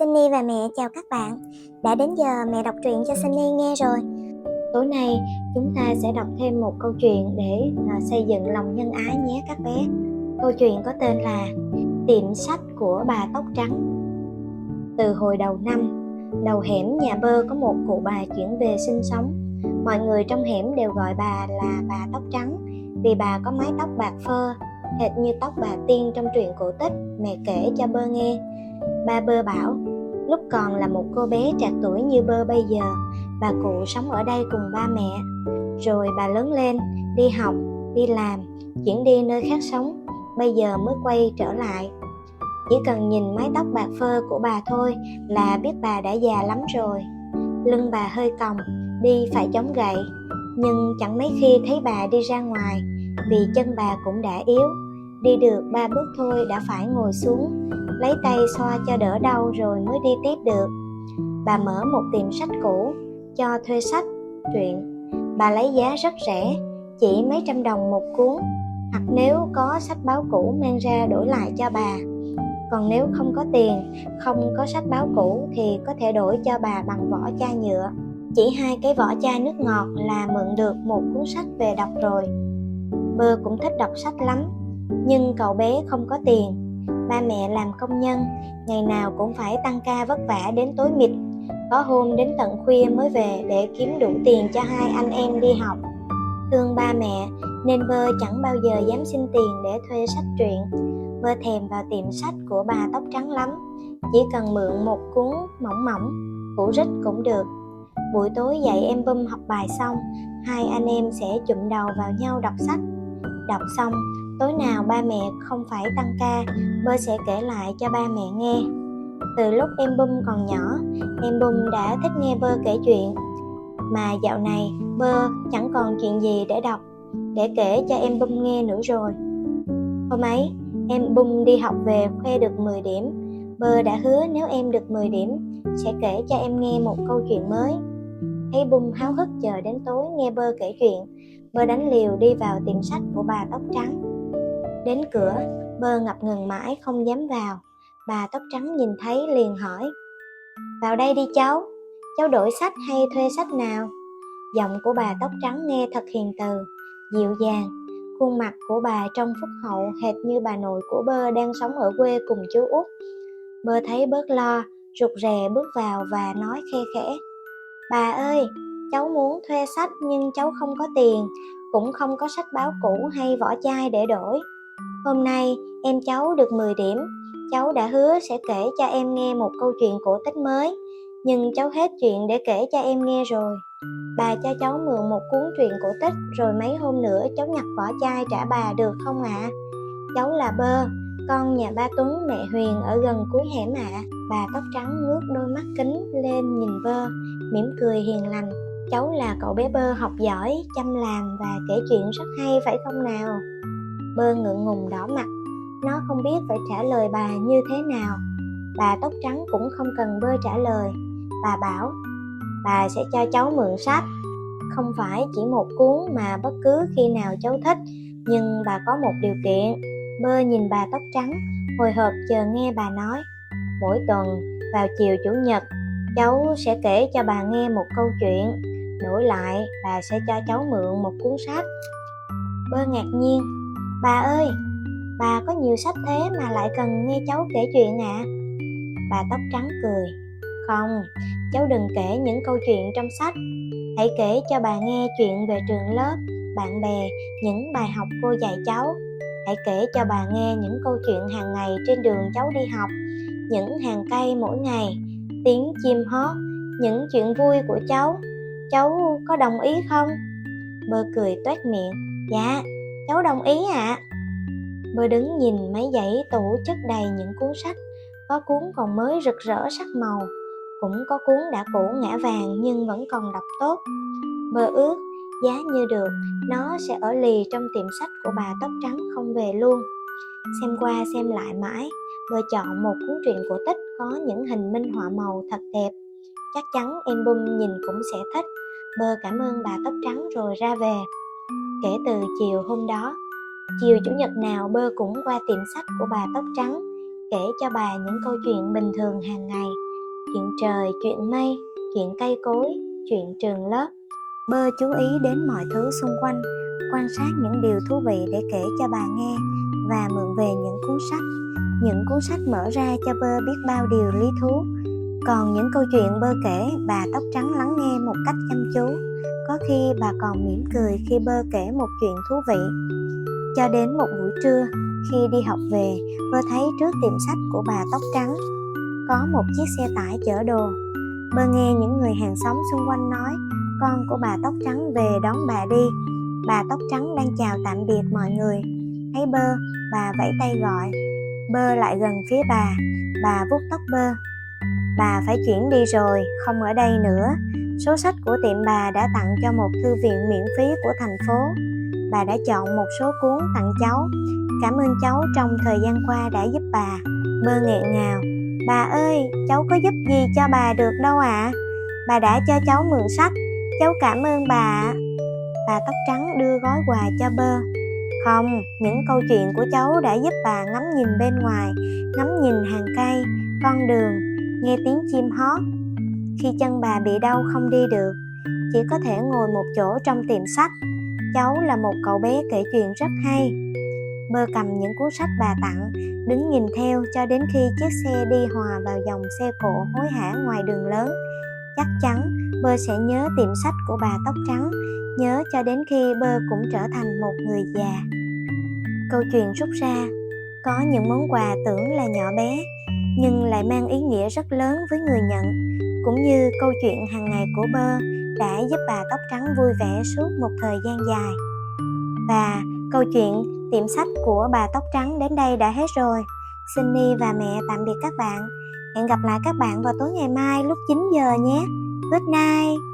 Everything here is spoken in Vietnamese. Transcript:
Sunny và mẹ chào các bạn. Đã đến giờ mẹ đọc truyện cho Sunny nghe rồi. Tối nay chúng ta sẽ đọc thêm một câu chuyện để xây dựng lòng nhân ái nhé các bé. Câu chuyện có tên là Tiệm sách của bà tóc trắng. Từ hồi đầu năm, đầu hẻm nhà Bơ có một cụ bà chuyển về sinh sống. Mọi người trong hẻm đều gọi bà là bà tóc trắng vì bà có mái tóc bạc phơ, hệt như tóc bà Tiên trong truyện cổ tích mẹ kể cho Bơ nghe. Ba Bơ bảo, lúc còn là một cô bé trạc tuổi như Bơ bây giờ, bà cụ sống ở đây cùng ba mẹ. Rồi bà lớn lên, đi học, đi làm, chuyển đi nơi khác sống, bây giờ mới quay trở lại. Chỉ cần nhìn mái tóc bạc phơ của bà thôi là biết bà đã già lắm rồi. Lưng bà hơi còng, đi phải chống gậy, nhưng chẳng mấy khi thấy bà đi ra ngoài, vì chân bà cũng đã yếu. Đi được 3 bước thôi đã phải ngồi xuống, lấy tay xoa cho đỡ đau rồi mới đi tiếp được. Bà mở một tiệm sách cũ, cho thuê sách, truyện. Bà lấy giá rất rẻ, chỉ mấy trăm đồng một cuốn, hoặc nếu có sách báo cũ mang ra đổi lại cho bà. Còn nếu không có tiền, không có sách báo cũ thì có thể đổi cho bà bằng vỏ chai nhựa. Chỉ 2 cái vỏ chai nước ngọt là mượn được một cuốn sách về đọc rồi. Bơ cũng thích đọc sách lắm, nhưng cậu bé không có tiền. Ba mẹ làm công nhân, ngày nào cũng phải tăng ca vất vả đến tối mịt, có hôm đến tận khuya mới về để kiếm đủ tiền cho 2 anh em đi học. Thương ba mẹ nên Bơ chẳng bao giờ dám xin tiền để thuê sách truyện. Bơ thèm vào tiệm sách của bà tóc trắng lắm, chỉ cần mượn một cuốn mỏng mỏng, cũ rích cũng được. Buổi tối dạy em Bum học bài xong, 2 anh em sẽ chụm đầu vào nhau đọc sách. Đọc xong, tối nào ba mẹ không phải tăng ca, Bơ sẽ kể lại cho ba mẹ nghe. Từ lúc em Bum còn nhỏ, em Bum đã thích nghe Bơ kể chuyện. Mà dạo này, Bơ chẳng còn chuyện gì để đọc, để kể cho em Bum nghe nữa rồi. Hôm ấy, em Bum đi học về khoe được 10 điểm. Bơ đã hứa nếu em được 10 điểm, sẽ kể cho em nghe một câu chuyện mới. Thấy Bum háo hức chờ đến tối nghe Bơ kể chuyện, Bơ đánh liều đi vào tiệm sách của bà tóc trắng. Đến cửa, Bơ ngập ngừng mãi không dám vào. Bà tóc trắng nhìn thấy liền hỏi, vào đây đi cháu đổi sách hay thuê sách nào? Giọng của bà tóc trắng nghe thật hiền từ, dịu dàng. Khuôn mặt của bà trông phúc hậu hệt như bà nội của Bơ đang sống ở quê cùng chú út. Bơ thấy bớt lo, rụt rè bước vào và nói khe khẽ, bà ơi, cháu muốn thuê sách nhưng cháu không có tiền, cũng không có sách báo cũ hay vỏ chai để đổi. Hôm nay em cháu được 10 điểm, cháu đã hứa sẽ kể cho em nghe một câu chuyện cổ tích mới, nhưng cháu hết chuyện để kể cho em nghe rồi. Bà cho cháu mượn một cuốn truyện cổ tích rồi mấy hôm nữa cháu nhặt vỏ chai trả bà được không ạ? Cháu là Bơ, con nhà ba Tuấn mẹ Huyền ở gần cuối hẻm ạ. Bà tóc trắng ngước đôi mắt kính lên nhìn Bơ, mỉm cười hiền lành. Cháu là cậu bé Bơ học giỏi, chăm làm và kể chuyện rất hay phải không nào? Bơ ngượng ngùng đỏ mặt, nó không biết phải trả lời bà như thế nào. Bà tóc trắng cũng không cần Bơ trả lời. Bà bảo, bà sẽ cho cháu mượn sách, không phải chỉ một cuốn mà bất cứ khi nào cháu thích, nhưng bà có một điều kiện. Bơ nhìn bà tóc trắng, hồi hộp chờ nghe bà nói, mỗi tuần vào chiều chủ nhật, cháu sẽ kể cho bà nghe một câu chuyện, đổi lại bà sẽ cho cháu mượn một cuốn sách. Bơ ngạc nhiên, bà ơi, bà có nhiều sách thế mà lại cần nghe cháu kể chuyện ạ? Bà tóc trắng cười, không, cháu đừng kể những câu chuyện trong sách, hãy kể cho bà nghe chuyện về trường lớp, bạn bè, những bài học cô dạy cháu. Hãy kể cho bà nghe những câu chuyện hàng ngày trên đường cháu đi học, những hàng cây mỗi ngày, tiếng chim hót, những chuyện vui của cháu. Cháu có đồng ý không? Bơ cười toét miệng, dạ, cháu đồng ý ạ. Bơ đứng nhìn mấy dãy tủ chất đầy những cuốn sách, có cuốn còn mới rực rỡ sắc màu, cũng có cuốn đã cũ ngã vàng nhưng vẫn còn đọc tốt. Bơ ước giá như được, nó sẽ ở lì trong tiệm sách của bà tóc trắng không về luôn. Xem qua xem lại mãi, Bơ chọn một cuốn truyện cổ tích có những hình minh họa màu thật đẹp. Chắc chắn em Bum nhìn cũng sẽ thích. Bơ cảm ơn bà tóc trắng rồi ra về. Kể từ chiều hôm đó, chiều chủ nhật nào Bơ cũng qua tiệm sách của bà tóc trắng, kể cho bà những câu chuyện bình thường hàng ngày. chuyện trời, chuyện mây, chuyện cây cối, chuyện trường lớp. Bơ chú ý đến mọi thứ xung quanh, quan sát những điều thú vị để kể cho bà nghe và mượn về những cuốn sách. Những cuốn sách mở ra cho Bơ biết bao điều lý thú. Còn những câu chuyện Bơ kể, bà tóc trắng lắng nghe một cách chăm chú. Có khi bà còn mỉm cười khi Bơ kể một chuyện thú vị. Cho đến một buổi trưa, khi đi học về, Bơ thấy trước tiệm sách của bà tóc trắng có một chiếc xe tải chở đồ. Bơ nghe những người hàng xóm xung quanh nói, con của bà tóc trắng về đón bà đi. Bà tóc trắng đang chào tạm biệt mọi người. Thấy Bơ, bà vẫy tay gọi. Bơ lại gần phía bà vuốt tóc Bơ. Bà phải chuyển đi rồi, không ở đây nữa. Số sách của tiệm bà đã tặng cho một thư viện miễn phí của thành phố. Bà đã chọn một số cuốn tặng cháu. Cảm ơn cháu trong thời gian qua đã giúp bà. Bơ nghẹn ngào. Bà ơi, cháu có giúp gì cho bà được đâu ạ. Bà đã cho cháu mượn sách. Cháu cảm ơn bà ạ. Bà tóc trắng đưa gói quà cho Bơ. Không, những câu chuyện của cháu đã giúp bà ngắm nhìn bên ngoài, ngắm nhìn hàng cây, con đường, nghe tiếng chim hót. Khi chân bà bị đau không đi được, chỉ có thể ngồi một chỗ trong tiệm sách. Cháu là một cậu bé kể chuyện rất hay. Bơ cầm những cuốn sách bà tặng, đứng nhìn theo cho đến khi chiếc xe đi hòa vào dòng xe cộ hối hả ngoài đường lớn. Chắc chắn Bơ sẽ nhớ tiệm sách của bà tóc trắng, nhớ cho đến khi Bơ cũng trở thành một người già. Câu chuyện rút ra, có những món quà tưởng là nhỏ bé, nhưng lại mang ý nghĩa rất lớn với người nhận, cũng như câu chuyện hàng ngày của Bơ đã giúp bà tóc trắng vui vẻ suốt một thời gian dài. Và câu chuyện tiệm sách của bà tóc trắng đến đây đã hết rồi. Sunny và mẹ tạm biệt các bạn. Hẹn gặp lại các bạn vào tối ngày mai lúc 9 giờ nhé. Good night.